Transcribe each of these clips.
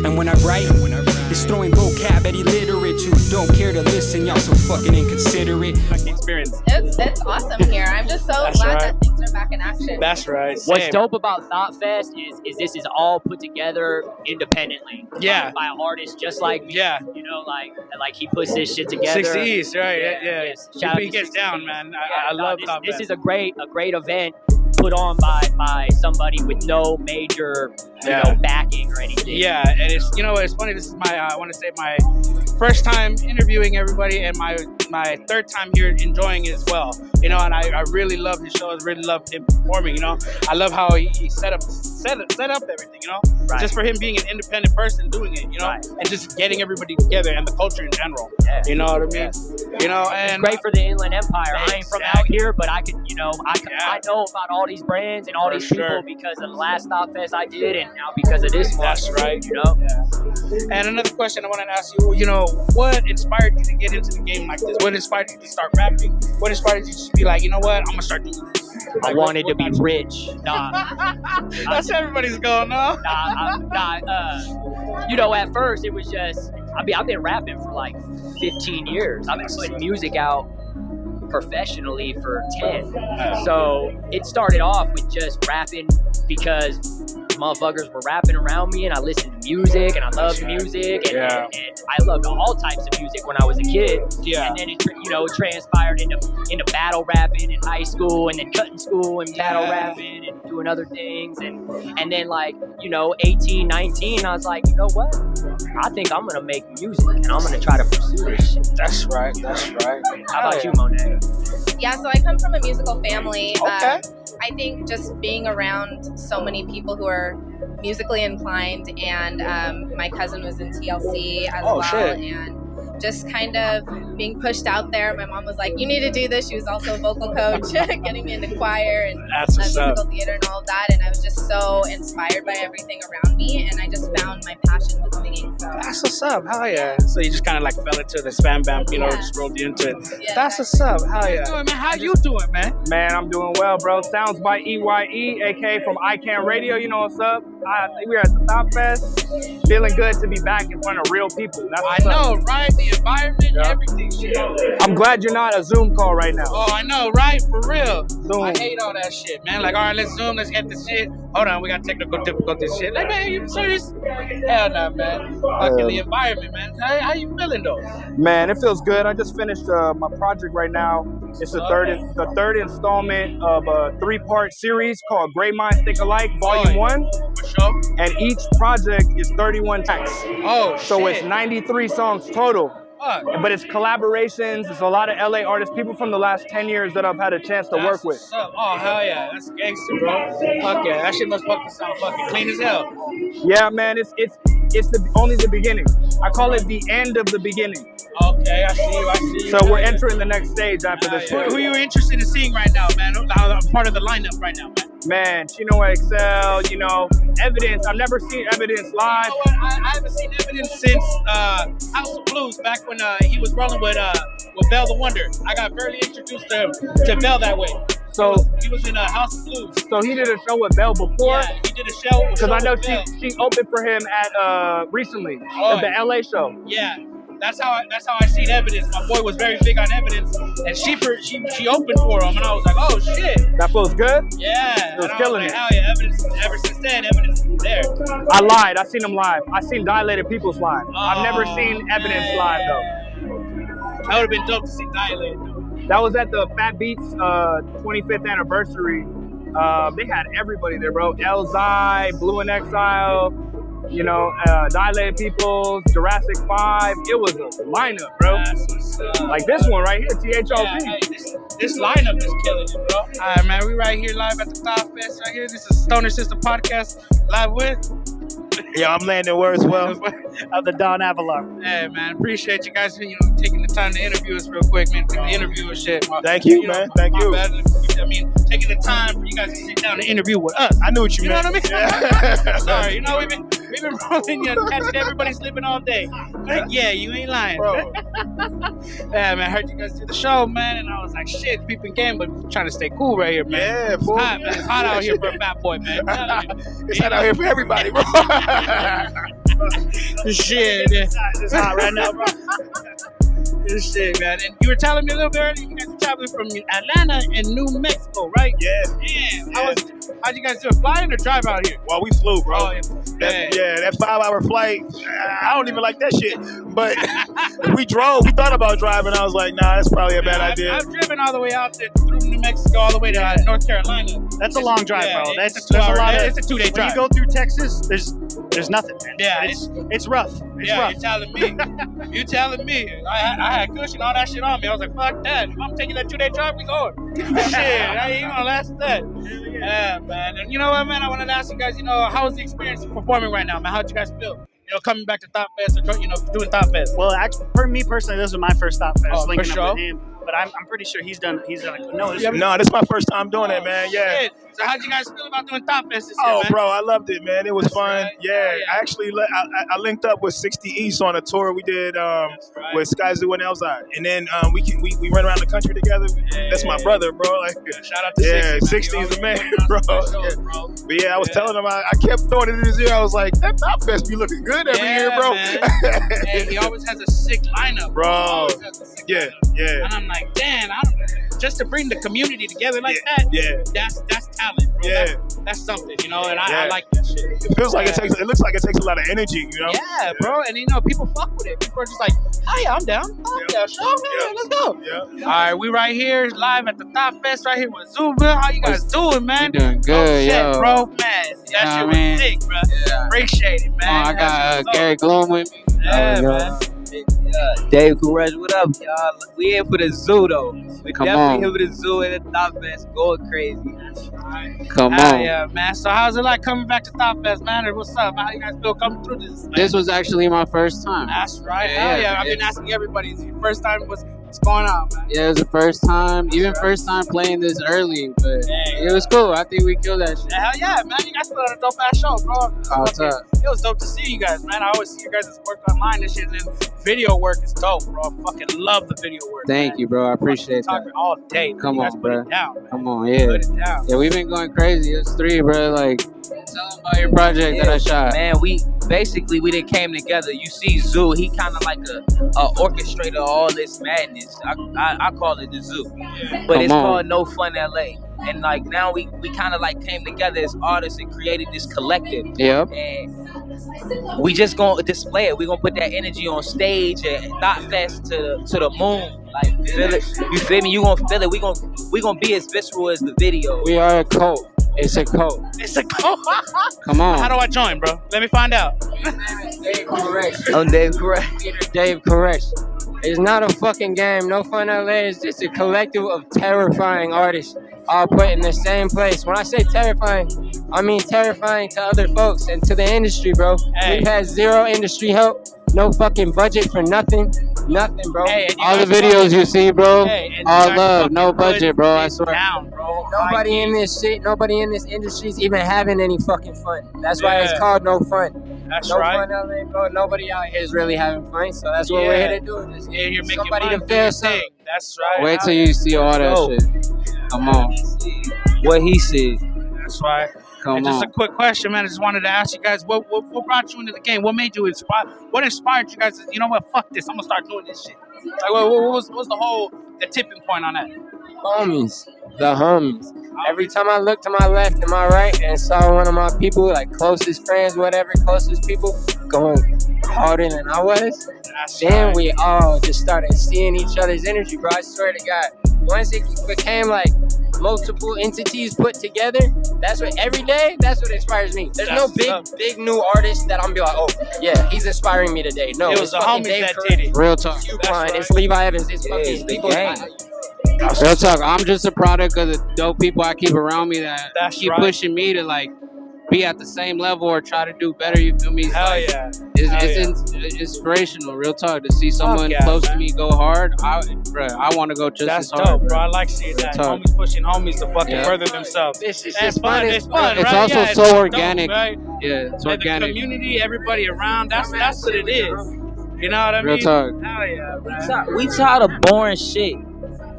And when I write, it's throwing vocab at illiterate who don't care to listen. Y'all so fucking inconsiderate. Experience. It's awesome here. I'm just so glad that things are back in action. That's right. What's dope about Thought Fest is this is all put together independently. Yeah. By an artist just like me. Yeah. You know, like he puts this shit together. 60 East, right? Yeah. Yes. Shout out He to gets 60 down, East. man. Yeah, I love this, Thought this Fest. is a great event put on by somebody with no major you know, backing or anything. Yeah, and it's, you know, it's funny. This is my I want to say my first time interviewing everybody, and my third time here enjoying it as well. You know, and I really love his show. I really love him performing. You know, I love how he set up everything. You know, just for him being an independent person doing it. You know, and just getting everybody together and the culture in general. Yeah. You know what I mean? You know, and it's great for the Inland Empire. I ain't from out here, but I can, you know, I know about all these brands and all these people because of the last Thought Fest I did, and now because of this one. That's right. You know. Yeah. And another question I want to ask you, you know, what inspired you to get into the game like this? What inspired you to start rapping? What inspired you to just be like, you know what, I'm gonna start doing this? I wanted to be rich. Nah. That's everybody's goal, no? You know, at first it was just, I've been rapping for like 15 years. I've been putting music out professionally for 10. So it started off with just rapping because motherfuckers were rapping around me, and I listened to music, and I loved music, and I loved all types of music when I was a kid. Yeah. And then it, you know, transpired into battle rapping in high school, and then cutting school and battle rapping and doing other things, and then like, you know, 18, 19, I was like, you know what? I think I'm gonna make music, and I'm gonna try to pursue this shit. That's right. That's right. How about you, Monet? Yeah, so I come from a musical family. Okay. I think just being around so many people who are musically inclined, and my cousin was in TLC as well, and just kind of being pushed out there. My mom was like, you need to do this. She was also a vocal coach, getting me into choir and musical theater and all of that, and I was just so inspired by everything around me, and I just found my passion with singing. So that's what's up. Hell yeah. So you just kind of like fell into the spam bam, you know, just rolled you into it. Yeah, that's what's up. Hell yeah. Man, how you doing, man? Man, I'm doing well, bro. Sounds by EYE, aka from I Can Radio. You know what's up? We're at the Thought Fest. Feeling good to be back in front of real people. That's what's up. Right? The environment, everything. Shit. I'm glad you're not a Zoom call right now. Oh, I know, right? For real. Zoom. I hate all that shit, man. Like, all right, let's Zoom, let's get this shit. Hold on, we got technical difficulties shit. Like, man, you serious? Hell no, man. Fucking the environment, man. How you feeling, though? Man, it feels good. I just finished my project right now. It's the third installment of a 3-part series called Great Minds Think Alike, Volume 1. For sure. And each project is 31 tracks. Oh, so it's 93 songs total. But it's collaborations. It's a lot of LA artists, people from the last 10 years that I've had a chance to work with. Oh, hell yeah. That's gangster, bro. Fuck yeah. That shit must fucking sound fucking clean as hell. Yeah, man. It's only the beginning. I call it the end of the beginning. Okay, I see you. So we're entering the next stage after this. Who are you interested in seeing right now, man? I'm part of the lineup right now, man. Man, Chino XL, you know, Evidence. I've never seen Evidence live. You know what? I haven't seen Evidence since House of Blues, back when he was rolling with Bell the Wonder. I got barely introduced to Bell that way. So he was in House of Blues. So he did a show with Bell before? Yeah, he did a show. Because I know she opened for him at recently at the LA show. Yeah. That's how I seen Evidence. My boy was very big on Evidence, and she opened for him, and I was like, oh shit, that feels good. Yeah, it was killing it. Hell yeah, Evidence. Ever since then, Evidence is there. I lied. I seen him live. I seen Dilated Peoples live. I've never seen Evidence live though. That would have been dope to see Dilated though. That was at the Fat Beats 25th anniversary. They had everybody there, bro. Elzai, Blue in Exile. You know, Dilated Peoples, Jurassic 5. It was a lineup, bro. Like this one right here, T.H.O.P. Yeah, this lineup is killing it, bro. All right, man. We right here live at the Thought Fest right here. This is Stoner Sister Podcast live with. Yo, I'm Landon Wordswell of the Don Avalon. Hey, man. Appreciate you guys, taking the time to interview us real quick, man. The interview and shit. Thank you, man. Thank you. I mean, taking the time for you guys to sit down and interview with us. I knew what you meant. You know what I mean? Sorry, we've been rolling, catching everybody sleeping all day. Like, yeah, you ain't lying, bro. Yeah, man. I heard you guys do the show, man, and I was like, shit, peeping game, but trying to stay cool right here, man. Yeah, it's hot, man. It's hot out here for a fat boy, man. It's hot out here for everybody, bro. Shit. It's hot right now, bro. This shit, man. And you were telling me a little bit earlier, you guys are traveling from Atlanta and New Mexico, right? Yeah. Damn. How'd you guys do it? Flying or drive out here? Well, we flew, bro. Oh, That 5-hour flight, I don't even like that shit. But if we drove, we thought about driving. I was like, nah, that's probably a bad idea. I've driven all the way out there through New Mexico, all the way to North Carolina. That's a long drive, bro. It's a 2-hour drive. It's a 2-day When drive. you go through Texas, there's nothing, man. Yeah, it's rough. It's rough. You're telling me. You're telling me. I had cushion, all that shit on me. I was like, fuck that. If I'm taking that 2-day drive, we going. Shit, I ain't gonna last that. Yeah, man. And you know what, man? I wanted to ask you guys, how was the experience of performing right now, man? How'd you guys feel? Coming back to T.H.O.P Fest or, doing T.H.O.P Fest. Well, actually, for me personally, this was my first T.H.O.P Fest, linking sure. up with him. But I'm pretty sure he's done it. No, this is my first time doing it, man. Yeah. Shit. So how'd you guys feel about doing T.H.O.P Fest this year, Oh, man? bro, I loved it, man. It was fun. Right. Yeah. I actually I linked up with 60 East on a tour we did with Sky Zoo and Elzai. And then we ran around the country together. That's my brother, bro. Like, shout out to 60 is the man, bro. But yeah, I was telling him, I kept throwing it in his ear. I was like, that T.H.O.P Fest be looking good every year, bro. Hey, he always has a sick lineup, bro. Yeah. And I'm like, damn, just to bring the community together like that, that's talent, bro. Yeah. That's something, and I like that shit. It feels like it looks like it takes a lot of energy, Yeah, bro. And people fuck with it. People are just like, oh yeah, I'm down. Oh yeah, sure, man, let's go. Yeah. All right, we right here live at the T.H.O.P Fest right here with Zuba. How you guys doing, man? We doing good, shit, yo. bro, man. That shit was sick, bro. Yeah. Appreciate it, man. I got Gary Gloom with me. Yeah, man. Dave Courage, what up, y'all? We here for the zoo, though. We Come definitely on. here for the zoo and the T.H.O.P Fest going crazy. Come on. Yeah, man. So how's it like coming back to T.H.O.P Fest, man? Or what's up? How you guys feel coming through this, man? This was actually my first time. That's right. Yeah, Hell yeah. I've been asking everybody. Is it your first time? What's going on, man? Yeah, it was the first time, first time playing this early, but it was cool. I think we killed that shit. Hell yeah, man. You guys put on a dope ass show, bro. What's up? It was dope to see you guys, man. I always see you guys' work online and shit, and video work is dope, bro. I fucking love the video work. Thank you, bro. I appreciate that. Talking all day. Come you guys on, put bro. it down, man. Come on, yeah. Put it down. Yeah, we've been going crazy. It's 3, bro. Like, tell them about your project that I shot. Man, we done came together. You see Zoo, he kind of like a orchestrator of all this madness. I call it the Zoo. But Come it's on. called No Fun LA. And like now we kind of like came together as artists and created this collective. Yep. And we just gonna display it. We gonna put that energy on stage at T.H.O.P Fest to the moon. Like, feel it. You feel me? You gonna feel it. We gonna be as visceral as the video. We are a cult. It's a cult. It's a cult. Come on. How do I join, bro? Let me find out. I'm Dave Correct. Dave Koresh. It's not a fucking game. No Fun LA is just a collective of terrifying artists all put in the same place. When I say terrifying, I mean terrifying to other folks and to the industry, bro. Hey. We've had zero industry help, no fucking budget for nothing, bro. Hey, and you All the guys videos you see, bro, Hey, and you all guys love, fucking no put budget, bro. I it swear. down, bro. Nobody in this industry is even having any fucking fun. That's why it's Yeah. called No Fun. That's No right. Fun LA, bro. Nobody out here is really having fun, so that's what we're here to do. Just Yeah, you're making somebody money to do your feel something. thing. That's right. Wait till you see all that Yo. shit. Come on. What he said. That's right. Come And just on. a quick question, man. I just wanted to ask you guys, what brought you into the game? What made you inspired? What inspired you guys? You know what? Fuck this. I'm gonna start doing this shit. Like, what was the tipping point on that? Homies. The homies. Every time I looked to my left and my right and saw one of my people, like closest friends, whatever, closest people, going harder than I was, That's then right. we all just started seeing each other's energy, bro. I swear to God. Once it became like multiple entities put together, that's what inspires me. There's no big new artist that I'm be like, oh yeah, he's inspiring me today. No, It was it's the fucking homies Dave that Koresh, did it. Real talk. Q-Klein, That's right. it's Levi Evans, it's Yeah, fucking it's the people. gang. Real talk. I'm just a product of the dope people I keep around me that That's keep right. pushing me to like be at the same level or try to do better. You feel me? It's Hell like, yeah. It's inspirational. Real talk. To see someone yeah, close man. to me go hard, I want to go just That's as hard. dope, bro. I like seeing that. Talk. Homies pushing homies to fucking Yeah. further themselves. It's It's just fun. fun. It's fun, It's right? also Yeah, so dope, organic. right? Yeah, it's Like the organic. community, everybody around. That's what it is. You know what I Real mean? talk. Hell yeah, man. We tired of boring shit.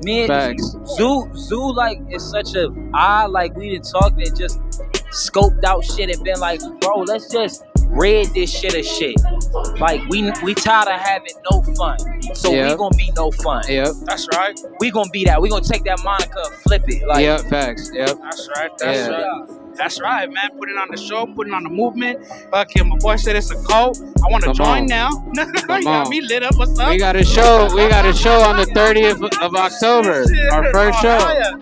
Me and Facts. Zoo like is such like we done talked and just scoped out shit and been like, bro, let's just rid this shit of shit. Like we tired of having no fun, so we gonna be no fun. Yep. That's right. We gonna be that. We gonna take that moniker and flip it. Like, yep, facts. Yep. That's right. That's right. That's right, man. Put it on the show, put it on the movement. Fuck him. My boy said it's a cult. I want to join now. You got me lit up. What's up? We got a show. We got a show on the 30th of October. Our first show.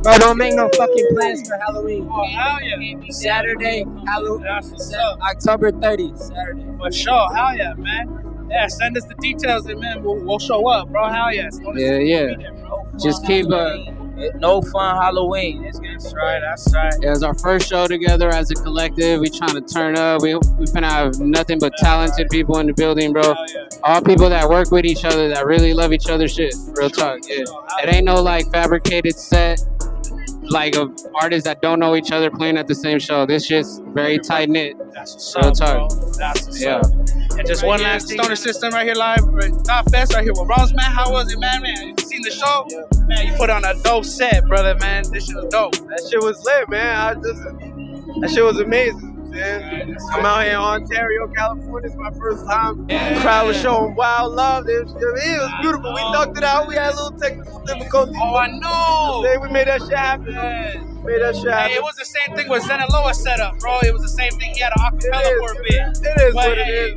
Bro, don't make no fucking plans for Halloween. Oh, hell yeah. Saturday, Halloween. October 30th, Saturday. For sure. Hell yeah, man. Yeah, send us the details and, man, we'll show up, bro. Hell yeah. Yeah. Just keep no fun Halloween. That's right. That's right. Yeah, it's our first show together as a collective. We trying to turn up. We finna have nothing but talented people in the building, bro. All people that work with each other, that really love each other. Shit, real talk. Yeah, it ain't no like fabricated set, like of artists that don't know each other playing at the same show. This shit's very tight knit. That's real talk. That's what's up. And just one last thing. Stoner System right here live. Top Fest right here with Rose, man. How was it, man? You seen the show? Man, you put on a dope set, brother, man. This shit was dope. That shit was lit, man. That shit was amazing. Man. I'm out here in Ontario, California. It's my first time. The crowd was showing wild love. It was beautiful. We ducked it out. We had a little technical difficulties. Oh, I know. We made that shit happen. Made that shit happen. Hey, it was the same thing with Zenaloa set up, bro. It was the same thing. He had an acapella for a bit. It is what it is.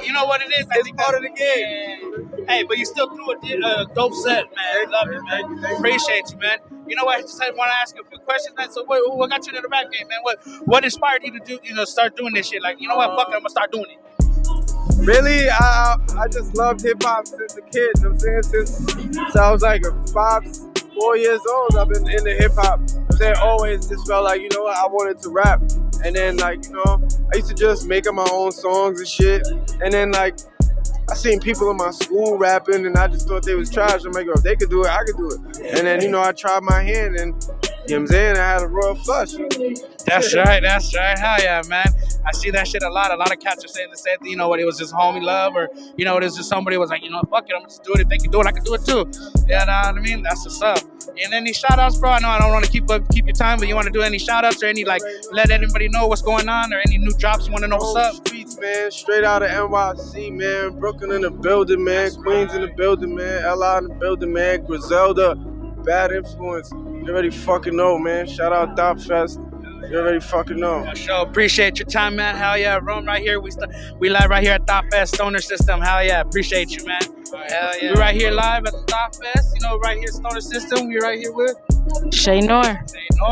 You know what it is? It's part of the game. Hey, but you still threw a dope set, man. Love it, man. Appreciate you, man. You know what? I just want to ask you a few questions, man. So what got you into the rap game, man? What inspired you to do, start doing this shit? Like, you know what? Fuck it, I'm gonna start doing it. Really, I just loved hip hop since a kid. You know what I'm saying? Since I was like 4 years old, I've been into hip hop. Then always just felt like, you know what, I wanted to rap. And then like, you know, I used to just make up my own songs and shit. And then like, I seen people in my school rapping and I just thought they was trash. I'm like, if they could do it, I could do it. And then, you know, I tried my hand and, you know what I'm saying, I had a royal flush. That's right. Hell yeah, man. I see that shit a lot. A lot of cats are saying the same thing, you know what, it was just homie love or, you know, it was just somebody was like, you know, fuck it, I'm just doing it. If they can do it, I can do it too. You know what I mean? That's what's up. And any shout outs, bro? I know I don't want to keep your time, but you want to do any shout outs or any, like, let anybody know what's going on or any new drops you want to know what's up? Streets, man. Straight out of NYC, man. Brooklyn in the building, man. Queens in the building, man. LA in the building, man. Griselda, Bad Influence. You already fucking know, man. Shout out T.H.O.P Fest. You already fucking know. For sure. Appreciate your time, man. Hell yeah. Rome right here. We live right here at T.H.O.P Fest, Stoner System. Hell yeah. Appreciate you, man. Hell yeah. We're right here live at the T.H.O.P Fest. You know, right here, Stoner System. We're right here with Shay Noor.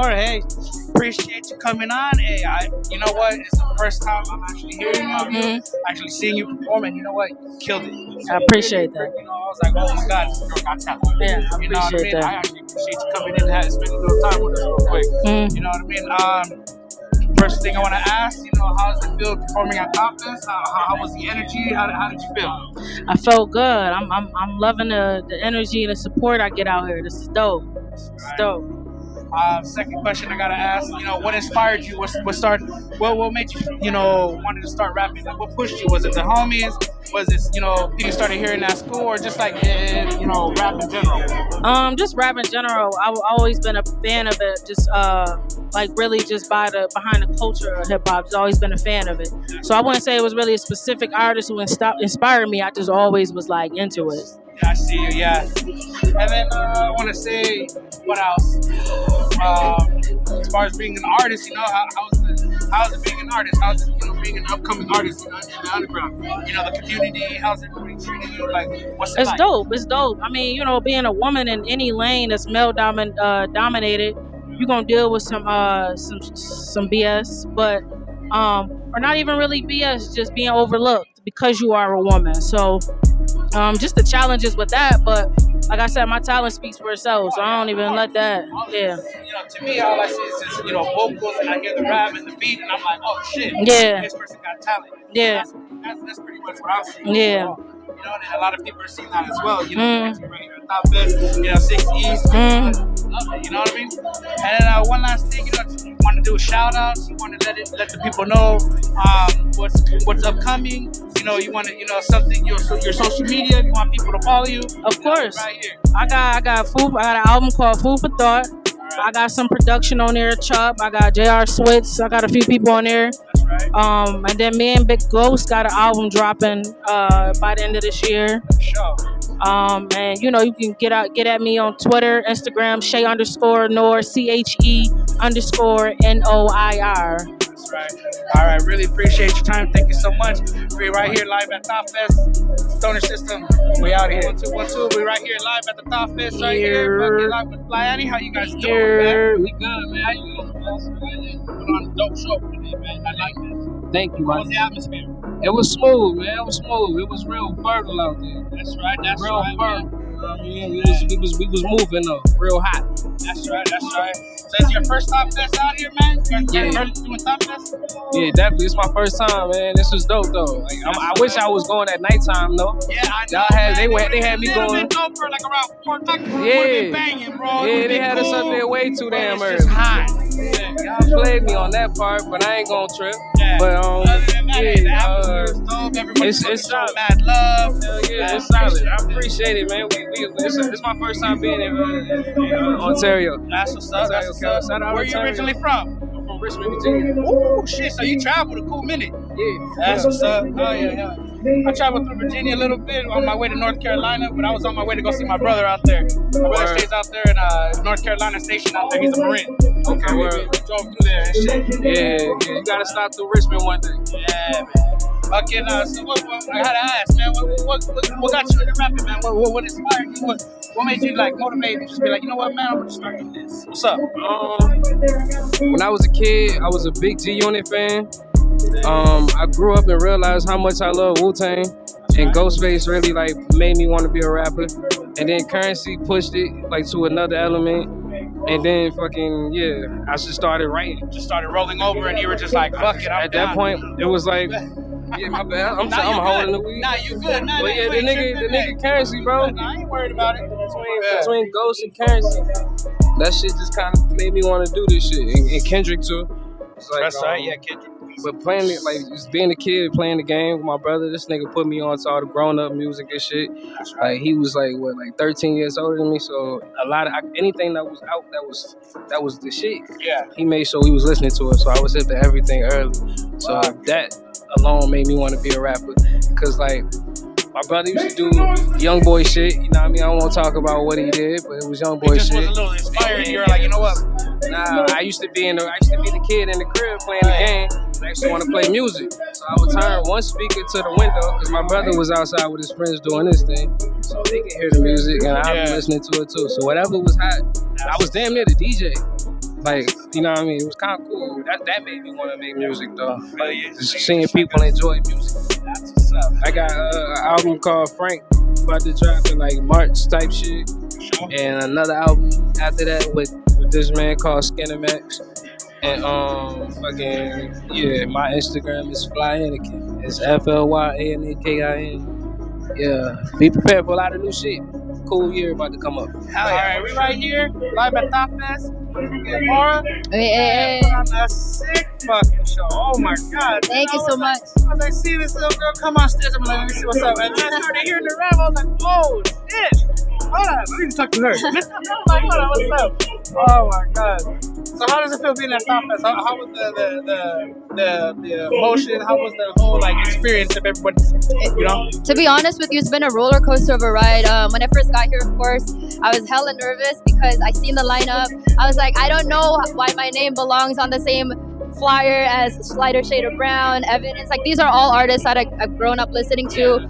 Hey. Appreciate you coming on. Hey, you know what? It's the first time I'm actually hearing of you, actually seeing you perform, and you know what? You killed it. I appreciate that. You know, I was like, oh my God, this girl got talent. Yeah, I you know what I mean? that. I actually appreciate you coming in and spending a little time with us real quick. You know what I mean? First thing I want to ask, you know, how does it feel performing at T.H.O.P Fest? How was the energy? How did you feel? I felt good. I'm loving the energy and the support I get out here. This is dope. Dope. Second question I gotta ask, you know, what inspired you? What made you, you know, wanted to start rapping? Like, what pushed you? Was it the homies? Was it, you know, people started hearing at school, or just like, you know, rap in general? Just rap in general. I've always been a fan of it. Just like really just behind the culture of hip hop. Just always been a fan of it. So I wouldn't say it was really a specific artist who inspired me. I just always was like into it. Yeah, I see you. Yeah. And then I want to say, what else? As far as being an artist, you know, how's it being an artist? How's it, you know, being an upcoming artist, you know, in the underground? You know, the community. How's everybody treating you? Like, what's it like? It's dope. It's dope. I mean, you know, being a woman in any lane that's male dominated, you're gonna deal with some BS, but or not even really BS, just being overlooked because you are a woman. So. Just the challenges with that, but like I said, my talent speaks for itself, so I don't even let that. Yeah. You know, to me, all I see is just, you know, vocals, and I hear the rap and the beat, and I'm like, oh shit. Yeah. This person got talent. Yeah. That's pretty much what I'm seeing. Yeah. You know, and a lot of people are seeing that as well. You know, right here at T.H.O.P Fest, you know, 6 East. Love it, you know what I mean? And then one last thing, you know, you want to do shout outs, you want to let the people know what's upcoming. You know, you want to, you know, something, your social media, you want people to follow you. Of course. Right here. I got an album called Food for Thought. I got some production on there, T.H.O.P. I got J.R. Switz. I got a few people on there. And then me and Big Ghost got an album dropping by the end of this year. And you know, you can get at me on Twitter, Instagram, Shay_Noir, CHE_NOIR. That's right. All right, really appreciate your time. Thank you so much. We're right here live at T.H.O.P Fest. Stoner System. We out here. 1-2-1-2. We're right here live at the T.H.O.P Fest right here. Fucking live with Flyani. How you guys doing, man? We good, man. How you doing, man? Put on a dope show today, man. I like this. Thank you, How man. was the atmosphere? It was smooth, man. It was smooth. It was real fertile out there. That's right. That's real right, fertile. man. We was moving though, real hot. That's right. That's right. So it's your first T.H.O.P Fest out here, man? You guys doing T.H.O.P Fest? Yeah, definitely. It's my first time, man. This was dope though. Like, I wish I was going at nighttime though. Yeah, I know. Y'all had they had me going. Doper, like around 4 o'clock. Yeah, banging, bro. Yeah, they had us up there way too damn early. It's hot. Y'all played me on that part, but I ain't gonna trip. Yeah. But Other than that, the atmosphere is dope. Everybody's it's showing mad love. Yeah, it's solid. I appreciate it, man. It's my first time being in Ontario. That's what's up. That's what's up. Where you originally from? I'm from Richmond, Virginia. Oh shit! So you traveled a cool minute. Yeah. That's what's up. Oh yeah. I traveled through Virginia a little bit on my way to North Carolina, but I was on my way to go see my brother out there. My brother stays out there in North Carolina Station out there. He's a Marine. Okay, we drove through there and shit. Yeah. You gotta stop through Richmond one day. Yeah, man. Okay, so what I had to ask, man, what got you into rapping, man? What inspired you? What made you like motivate and just be like, you know what, man, I'm gonna start doing this. What's up? When I was a kid, I was a big G-Unit fan. I grew up and realized how much I love Wu-Tang, and Ghostface really like made me want to be a rapper. And then Currency pushed it like to another element. And then I just started writing. Just started rolling over, and you were just like, fuck it. At that point, it was like, yeah, my bad. I'm holding the weed. Nah, you good. Nah, but yeah, the nigga Currency, bro. Nah, I ain't worried about it. Between Ghost and Currency, that shit just kind of made me want to do this shit. And Kendrick too. Like, that's right. Yeah, Kendrick. But playing it, like, just being a kid, playing the game with my brother, this nigga put me on to all the grown-up music and shit. Like, he was, like, 13 years older than me, so a lot of, anything that was out, that was the shit. Yeah. He made sure he was listening to it, so I was hip to everything early. So that alone made me want to be a rapper. Because, like, my brother used to do young boy shit, you know what I mean? I won't talk about what he did, but it was young boy shit. It just was a little inspiring. You were like, you know what? Nah, I used to be the kid in the crib playing the game. I actually want to play music. So I would turn one speaker to the window because my brother was outside with his friends doing this thing. So they could hear the music and I'd be listening to it too. So whatever was hot, I was damn near the DJ. Like, you know what I mean? It was kind of cool. That made me want to make music though. Like, just seeing people enjoy music. That's what's up. I got an album called Frank about to drop in like March type shit. And another album after that with this man called Skinemax. And my Instagram is Flyanikin. It's FLYANAKIN. Yeah, be prepared for a lot of new shit. Cool year about to come up. All right, we right here live at T.H.O.P Fest. Laura, hey. Put on a sick fucking show. Oh my god! Thank you so much. As I see this little girl come on stage, I'm like, let me see what's up. And then I started hearing the rap. I was like, oh shit! Hold on, let me talk to her. I'm like, hold on, what's up? Oh my god! So how does it feel being at T.H.O.P Fest? How was the emotion? How was the whole like experience of everybody? You know? To be honest with you, it's been a roller coaster of a ride. When I first got here, of course, I was hella nervous because I seen the lineup. I was like, I don't know why my name belongs on the same flyer as Slider Shader Brown, Evan. It's like these are all artists that I've grown up listening to.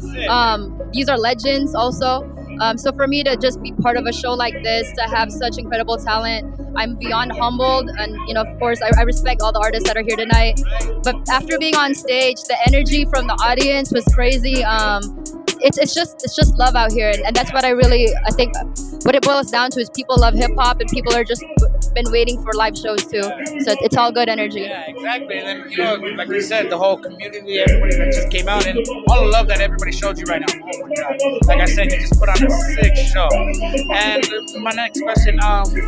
These are legends also. So for me to just be part of a show like this, to have such incredible talent, I'm beyond humbled. And, you know, of course, I respect all the artists that are here tonight. But after being on stage, the energy from the audience was crazy. It's just love out here. And that's what I think what it boils down to is people love hip hop and people are just been waiting for live shows too. So it's all good energy. Yeah, exactly. And then, you know, like you said, the whole community, everybody that just came out, and all the love that everybody showed you right now. Oh my God. Like I said, you just put on a sick show. And my next question,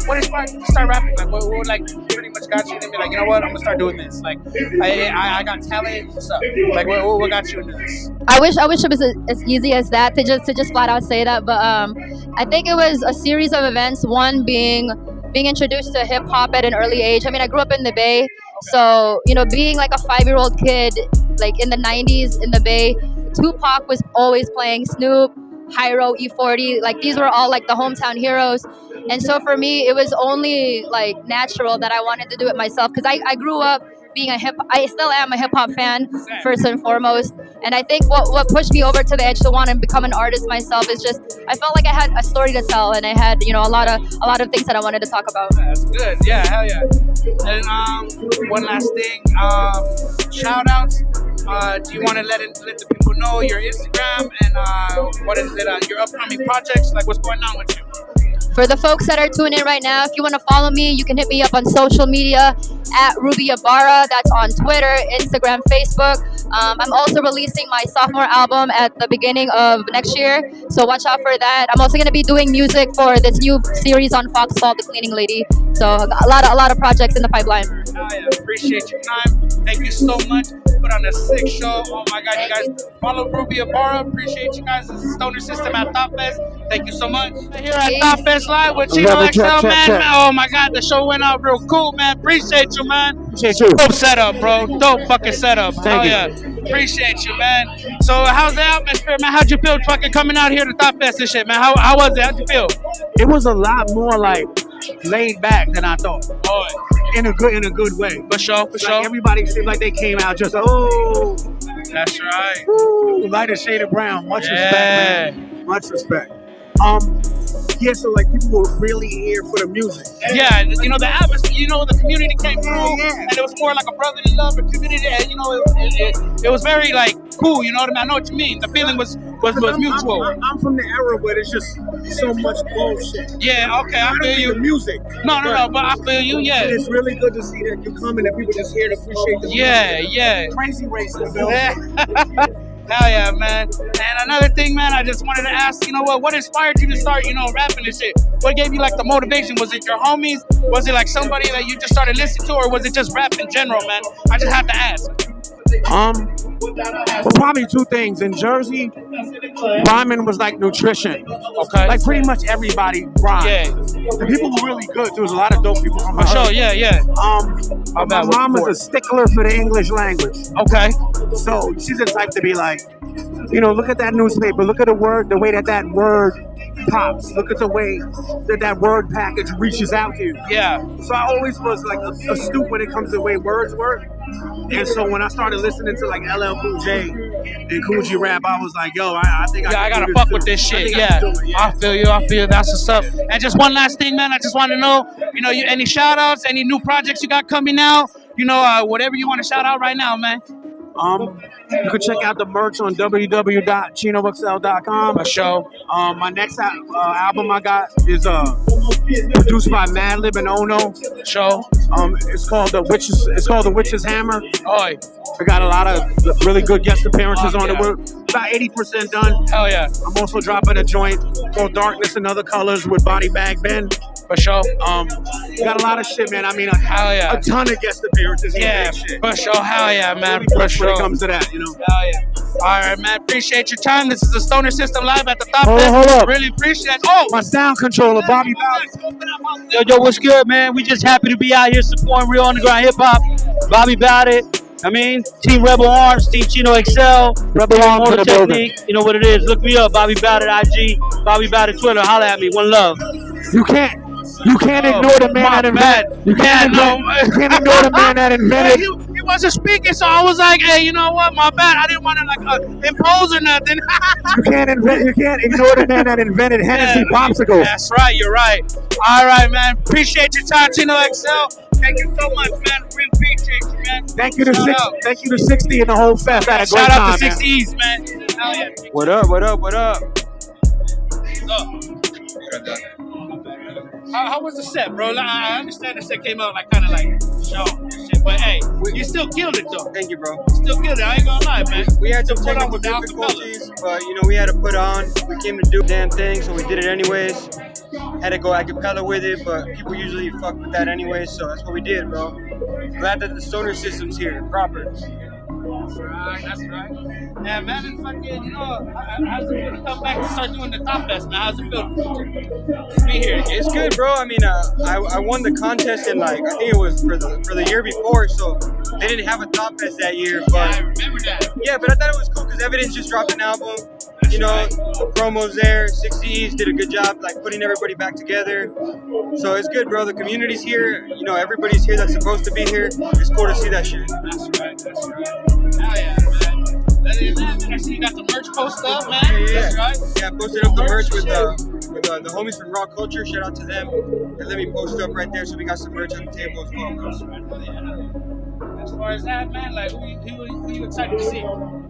what inspired you to start rapping? Like, what like pretty much got you to be like, you know what, I'm gonna start doing this. Like, I got talent. What's up? Like, what got you into this? I wish it was as easy as that to just flat out say that, but I think it was a series of events. One being introduced to hip hop at an early age. I mean, I grew up in the Bay, So, being like a 5-year-old kid, like in the 90s in the Bay, Tupac was always playing, Snoop, Hyro, E40, like these were all like the hometown heroes. And so for me, it was only like natural that I wanted to do it myself, because I grew up being I still am a hip hop fan first and foremost. And I think what pushed me over to the edge to want to become an artist myself is just I felt like I had a story to tell, and I had a lot of things that I wanted to talk about. That's good. Yeah, hell yeah. And one last thing, shout outs. Do you want to let the people know your Instagram and what is it? Your upcoming projects? Like what's going on with you? For the folks that are tuning in right now, if you want to follow me, you can hit me up on social media at Ruby Ibarra. That's on Twitter, Instagram, Facebook. I'm also releasing my sophomore album at the beginning of next year, so watch out for that. I'm also going to be doing music for this new series on Fox called The Cleaning Lady. So a lot of projects in the pipeline. I appreciate your time. Thank you so much. Put on a sick show. Oh my God, you guys follow Ruby Ibarra. Appreciate you guys. This is Stoner System at Top Fest. Thank you so much. Here at Top Fest Live with T.H.O.P, man. Oh my God, the show went out real cool, man. Appreciate you, man. Appreciate you. Dope setup, bro. Dope fucking setup. Thank you. Yeah. Appreciate you, man. So how's the atmosphere, man? How'd you feel fucking coming out here to Top Fest and shit, man? How was it? How'd you feel? It was a lot more like laid back than I thought. Oh, in a good way. For sure. Everybody seemed like they came out just That's right. Lighter shade of brown. Much respect, man. Much respect. Yeah, so like people were really here for the music. Yeah, the atmosphere, the community came through, and it was more like a brotherly love and community, and it was very like cool. You know what I mean? I know what you mean. The feeling was mutual. I'm from the era where there's just so much bullshit. Yeah, okay, I feel you. The music. No, but I feel you. Yeah, and it's really good to see that you come and that people just here to appreciate the music. Yeah. Crazy racist, Hell yeah, man. And another thing, man, I just wanted to ask, what inspired you to start, rapping and shit? What gave you, like, the motivation? Was it your homies? Was it, like, somebody that you just started listening to? Or was it just rap in general, man? I just have to ask. Probably two things. In Jersey, rhyming was like nutrition. Okay. Like pretty much everybody rhymed. Yeah. The people were really good. There was a lot of dope people from my sure, yeah. My mom is a stickler for the English language. Okay. So she's the type to be like, look at that newspaper, look at the way that word pops. Look at the way that word package reaches out to you. Yeah. So I always was like astute when it comes to the way words work. And so when I started listening to like LL Cool J and Cool G rap, I was like, yo, I think I gotta fuck with this shit. Yeah. I feel you. That's what's up. And just one last thing, man. I just want to know, you any shout outs, any new projects you got coming out? Whatever you want to shout out right now, man. You can check out the merch on www.chinoxl.com. For sure. My next album I got is produced by Madlib and Ono. Show. It's called The Witch's Hammer. Oh. I got a lot of really good guest appearances on it. We're about 80% done. Hell yeah. I'm also dropping a joint called Darkness and Other Colors with Body Bag Ben. For sure. Got a lot of shit, man. I mean, hell yeah. A ton of guest appearances. Yeah, shit. For sure. Hell yeah, man. For sure. When it comes to that, Hell yeah. All right, man. Appreciate your time. This is the Stoner System Live at the Top Fest. Hold up. Really appreciate it. My sound controller, Bobby Bowden. Yo, what's good, man? We just happy to be out here supporting real underground hip hop. Bobby Bowden. Team Rebel Arms, Team Chino XL, Rebel Arms Motor Technique. You know what it is. Look me up, Bobby Bowden IG, Bobby Bowden Twitter. Holla at me. One love. You can't ignore the man that invented. You can't ignore the man that invented. He wasn't speaking, so I was like, hey, you know what? My bad. I didn't want to impose or nothing. You can't ignore the man that invented Hennessy popsicles. That's right. You're right. All right, man. Appreciate your time, Chino XL. Thank you so much, man. Really appreciate you, man. Thank you to 60 and the whole fest. I had a great Shout out to time, 60s, man. Hell yeah. What up? How was the set, bro? I understand the set came out kind of show and shit, but hey, you still killed it though. Thank you, bro. Still killed it. I ain't gonna lie, man. We had some put on technical without difficulties, but we had to put on. We came to do the damn thing, so we did it anyways. Had to go a cappella with it, but people usually fuck with that anyway, so that's what we did, bro. Glad that the Stoner System's here, proper. That's right. Yeah, man, and fucking, you know, how's it feel to come back and start doing the Top Fest, man? How's it feel to be here? It's good, bro. I mean, I won the contest in I think it was for the year before, so they didn't have a Top Fest that year. But yeah, I remember that. Yeah, but I thought it was cool because Evidence just dropped an album. You know, the promos there. 60 East did a good job, putting everybody back together. So it's good, bro. The community's here. You know, everybody's here that's supposed to be here. It's cool to see that shit. That's right. Hell yeah, man. Other than that, man, I see you got the merch post up, man. Yeah. That's right. Yeah, I posted up the merch with the homies from Raw Culture. Shout out to them. They let me post up right there, so we got some merch on the table as well, bro. As far as that, man, who you excited to see?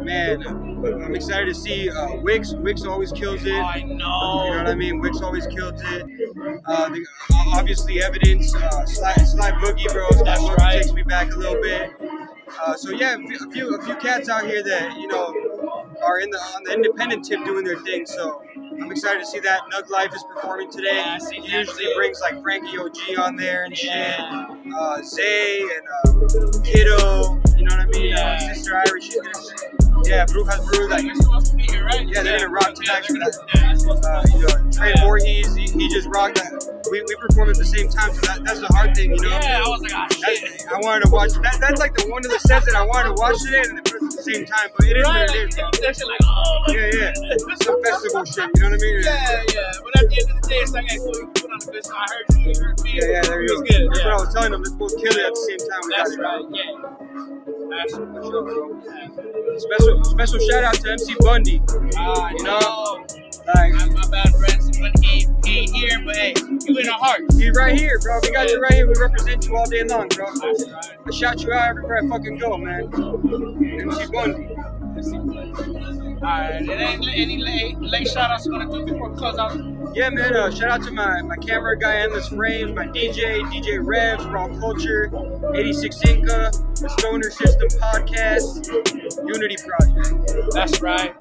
Man, I'm excited to see Wix. Wix always kills it. Oh, I know. You know what I mean? Wix always kills it. Obviously, Evidence. Sly Boogie, bro. Sly Boogie takes me back a little bit. So yeah, a few cats out here that are on the independent tip doing their thing. So I'm excited to see that. Nug Life is performing today. Yeah, he usually brings Frankie OG on there and shit. Zay and Kiddo. You know what I mean? Sister Irish. She's gonna sing. Yeah, Brujas Brew. You're supposed to be here, right? Yeah, they're gonna rock tonight for that. Trey Voorhees, he just rocked that. We performed at the same time, so that's the hard thing, you know. Yeah, I was like, shit. I wanted to watch that. That's one of the sets that I wanted to watch today, and it was at the same time. But it is what it is. Yeah. Some festival shit, you know what I mean? Yeah. But at the end of the day, it's like, hey, cool, you put on a good song. I heard you heard me. Yeah, there you go. Good. That's what I was telling them. Let's both kill it at the same time. That's right. Yeah. Special shout out to MC Bundy. You know, my bad friends. He ain't here, but hey, you in our hearts. He's right here, bro. We got you right here. We represent you all day long, bro. I shout you out everywhere I fucking go, man. MC Bundy. Alright, any late shout outs you want to do before we close out? Yeah, man. Shout out to my camera guy, Endless Frames, my DJ Revs, Raw Culture, 86 Inca, the Stoner System Podcast, Unity Project. That's right.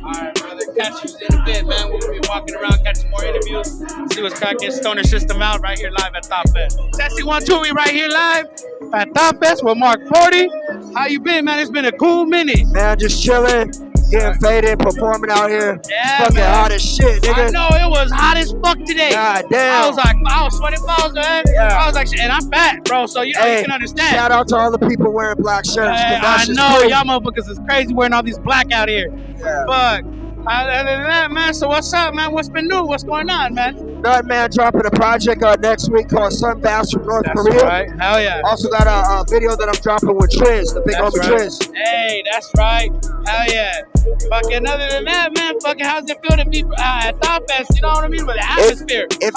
Alright, brother. Catch you in a bit, man. We'll be walking around, catching more interviews, see what's cracking. Stoner System out right here live at Top Fest. Testing 1 2, we right here live at Top Fest with Mark 40. How you been, man? It's been a cool minute. Man, just chilling, getting faded, performing out here. Yeah, fucking man. hot as shit, nigga. I know, it was hot as fuck today. God damn. I was sweating balls, man. Yeah. I was like, and I'm fat, bro, so you can understand. Shout out to all the people wearing black shirts. I know, y'all motherfuckers is crazy wearing all these black out here. Yeah. Fuck. Other than that, man, so what's up, man? What's been new? What's going on, man? Nut Man dropping a project next week called Sunbass from North Korea. Right. Hell yeah. Also got a video that I'm dropping with Triz, the big homie Triz. Hey, that's right. Hell yeah. Fucking other than that, man, fucking how's it feel to be at Top Fest? You know what I mean? With the atmosphere. It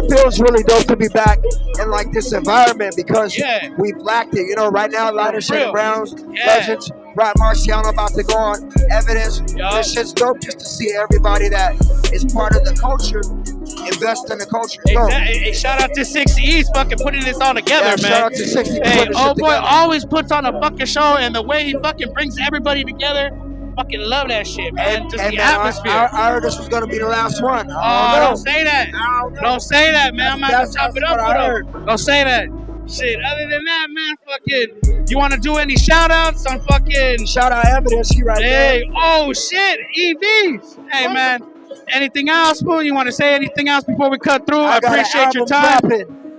feels really dope to be back in this environment because we've lacked it. You know, right now, Lighter Shade Browns, Legends, Rod Marciano about to go on Evidence. This shit's dope just to see everybody that is part of the culture invest in the culture. Exactly. Hey, shout out to 60 East fucking putting this all together, man. Shout out to 60 East. Hey, old boy always puts on a fucking show, and the way he fucking brings everybody together, fucking love that shit, man. Just the atmosphere. I heard this was gonna be the last one. Don't say that. Don't say that, man. I'm about to chop it up with him. Don't say that. Shit, other than that, man, fucking, you want to do any shout outs on fucking. Shout out Evidence, he right there. Hey, oh shit, EVs. Hey, man, anything else, Spoon? You want to say anything else before we cut through? I appreciate your time.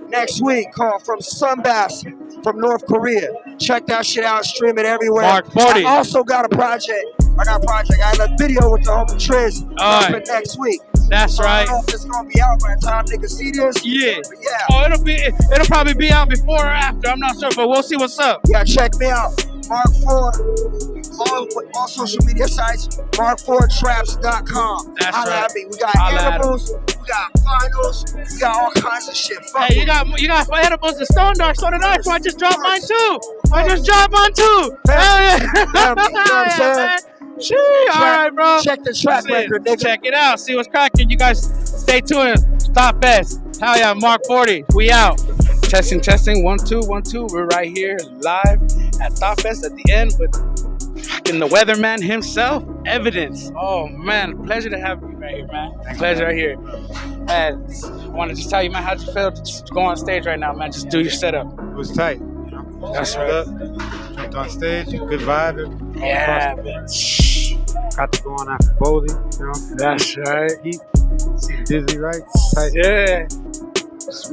Next week, called From Sunbass from North Korea. Check that shit out, stream it everywhere. Mark 40. I also got a project, I have a video with the homie Triz dropping next week. That's right. I don't know if it's gonna be out by the time niggas see this. Yeah. But yeah. Oh, it'll probably be out before or after. I'm not sure, but we'll see what's up. Yeah, check me out. Mark 4, all social media sites, mark4traps.com. That's Holla right. at me. We got edibles, we got vinyls, we got all kinds of shit. Fuck hey, you got edibles and Stone Dark, so I just dropped mine too. Hell yeah. You know what I'm saying? Gee, all right, bro. Check the track record, nigga. Check it out. See what's cracking. You guys stay tuned. Top Fest. Hell yeah, Mark 40. We out. Testing. 1 2 1 2. We're right here live at Top Fest at the end with fucking the weatherman himself, Evidence. Oh man, pleasure to have you right here, man. Pleasure right here. Man, I want to just tell you, man, how'd you feel to just go on stage right now, man? Just do your setup. It was tight. That's right. jumped on stage, good vibe. Yeah, got to go on after Boldy, you know. That's right. Heat, Dizzy, right? Tight. Yeah.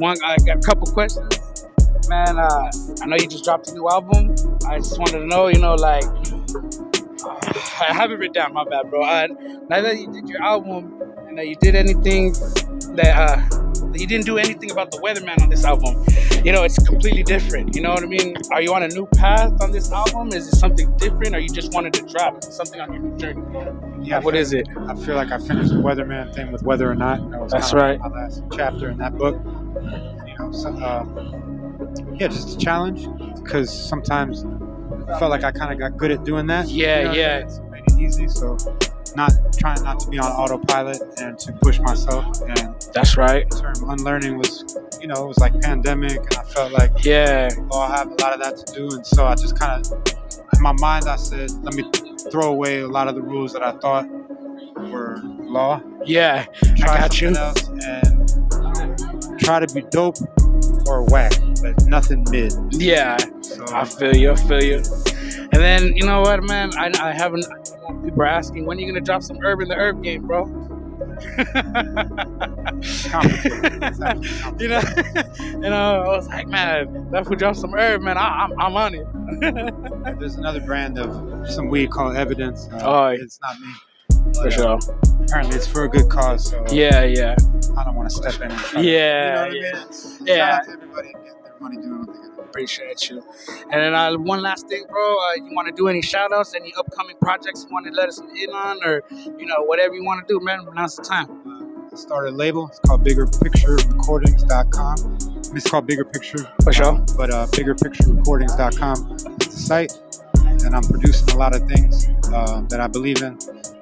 I got a couple questions. Man, I know you just dropped a new album. I just wanted to know, I have it written down, my bad, bro. Now that you did your album, and that you did anything that you didn't do anything about the weatherman on this album. It's completely different. You know what I mean? Are you on a new path on this album? Is it something different, or you just wanted to drop something on your new journey? Yeah, what is it? I feel like I finished the weatherman thing with Whether or Not. That was That's kind of right. my last chapter in that book. Just a challenge, because sometimes I felt like I kind of got good at doing that. Yeah. It's made it easy, so trying not to be on autopilot and to push myself. And that's right. The term unlearning was, it was like pandemic, and I felt like, I have a lot of that to do, and so I just kind of, in my mind, I said, let me throw away a lot of the rules that I thought were law. Yeah, try I got something you. else and try to be dope or whack, but nothing mid. Yeah, so, I feel you. And then, you know what, man? I haven't. People are asking, when are you gonna drop some Urban the Herb game, bro? Complicated. I was like, man, if we drop some Herb, man, I'm on it. There's another brand of some weed called Evidence. It's not me. For sure. Apparently, it's for a good cause. So yeah. I don't want to step in and try to, Shout out to everybody and get their money doing what they gotta do. Appreciate you. And then one last thing, bro. You want to do any shout outs, any upcoming projects you want to let us in on, or whatever you want to do, man? Now's the time. I started a label. It's called BiggerPictureRecordings.com. It's called Bigger Picture. For sure. But BiggerPictureRecordings.com is the site. And I'm producing a lot of things that I believe in.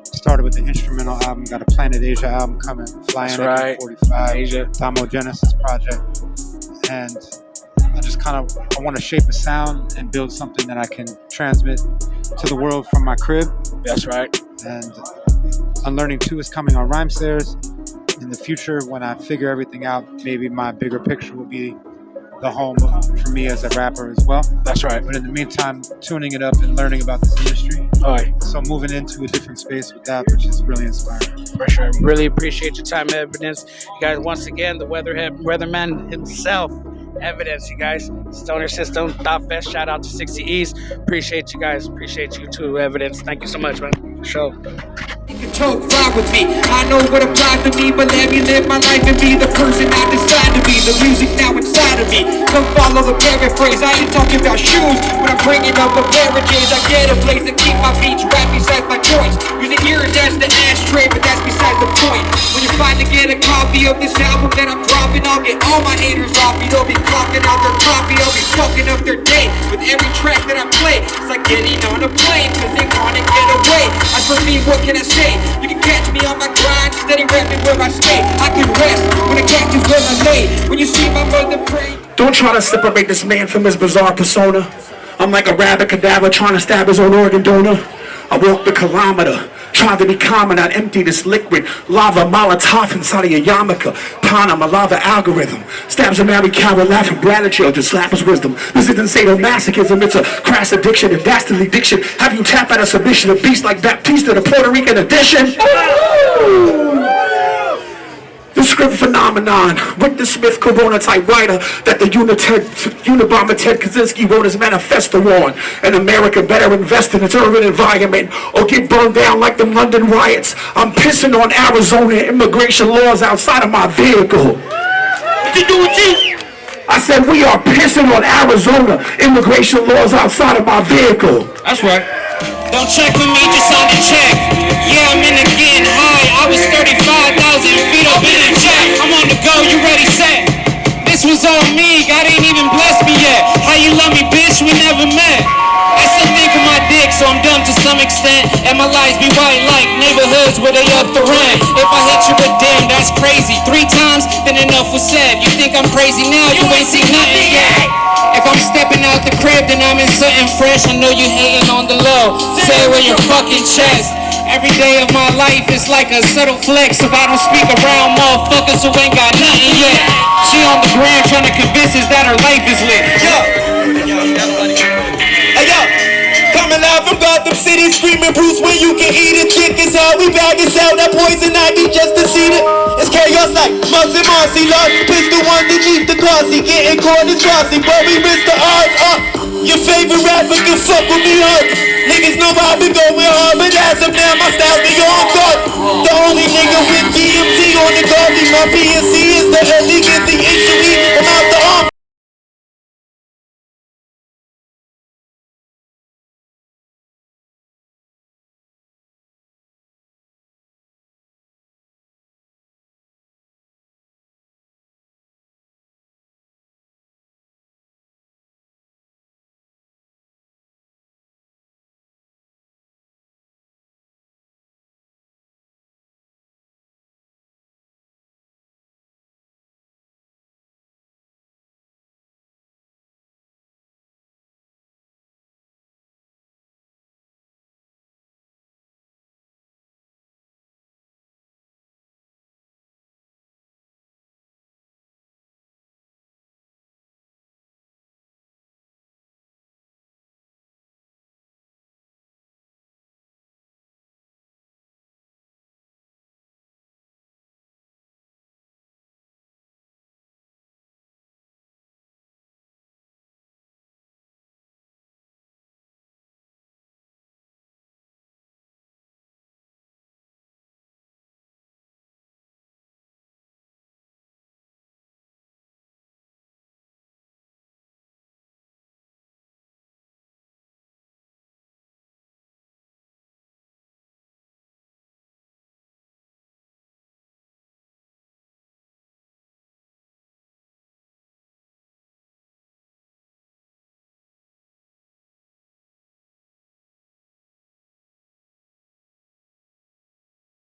Started with the instrumental album, got a Planet Asia album coming, Flying at 45, Asia. Tamo Genesis project. And I want to shape a sound and build something that I can transmit to the world from my crib. That's right. And Unlearning 2 is coming on Rhymestairs. In the future, when I figure everything out, maybe my Bigger Picture will be the home for me as a rapper as well. That's right. But in the meantime, tuning it up and learning about this industry. So moving into a different space with that, which is really inspiring. For sure. Really appreciate your time, Evidence. You guys, once again, the weatherman himself, Evidence, you guys. Stoner System, Thought Fest. Shout out to 60 East. Appreciate you guys. Appreciate you too, Evidence. Thank you so much, man. For sure. T.H.O.P, ride with me. I know what applies to me, but let me live my life and be the person I decide to be. The music now inside of me. Don't follow the paraphrase. I ain't talking about shoes, but I'm bringing up a pair of J's. I get a place to keep my beats right beside my joints. Using ears as the ashtray, but that's beside the point. When you finally get a copy of this album that I'm dropping, I'll get all my haters off me. They'll be clocking out their coffee, they'll be fucking up their day. With every track that I play, it's like getting on a plane, cause they wanna get away. As for me, what can I say? You can catch me on my grind, steady rapping where I stay. I can rest when I catch you where I lay. When you see my mother pray. Don't try to separate this man from his bizarre persona. I'm like a rabbit cadaver trying to stab his own organ donor. I walk the kilometer, trying to be calm and not empty this liquid lava Molotov inside of your yarmulke. Panama lava algorithm stabs a Mary Carol laughing bladder children, slap his wisdom. This isn't sadomasochism, it's a crass addiction and dastardly diction. Have you tap out a submission, a beast like Baptista, the Puerto Rican edition? The script phenomenon, Rick the Smith Corona type writer that the Unabomber Ted Kaczynski wrote his manifesto on. In America better invest in its urban environment or get burned down like the London riots. I'm pissing on Arizona immigration laws outside of my vehicle. What you doing, G? I said we are pissing on Arizona immigration laws outside of my vehicle. That's right. Don't check with me, just on the check. Yeah, I'm in again high. I was 35,000 feet up in the jet. I'm on the go, you ready, set? This was all me, God ain't even blessed me yet. How you love me, bitch, we never met. I still think of my dick, so I'm dumb to some extent. And my lies be white like neighborhoods where they up the rent. If I hit you with damn, that's crazy. 3 times, then enough was said. You think I'm crazy now, you ain't seen nothing yet. If I'm stepping out the crib, then I'm in something fresh. I know you hating on the low. Say it with your fucking chest. Every day of my life is like a subtle flex. If I don't speak around motherfuckers who ain't got nothing yet. She on the ground trying to convince us that her life is lit. Yo. Hey, yo. Live from Gotham City, screaming Bruce when you can eat it. Thick as hell, we bag and sell that poison ivy just to see it. It's chaos like Muggs and Marcy, lost pistol underneath the car seat, getting caught is glossy, but we risk the odds up. Your favorite rapper can fuck with me hard. Niggas know I've been going hard, but as of now, my style be on guard. The only nigga with DMT on the guard, my PNC is the elegant, the issue. I'm out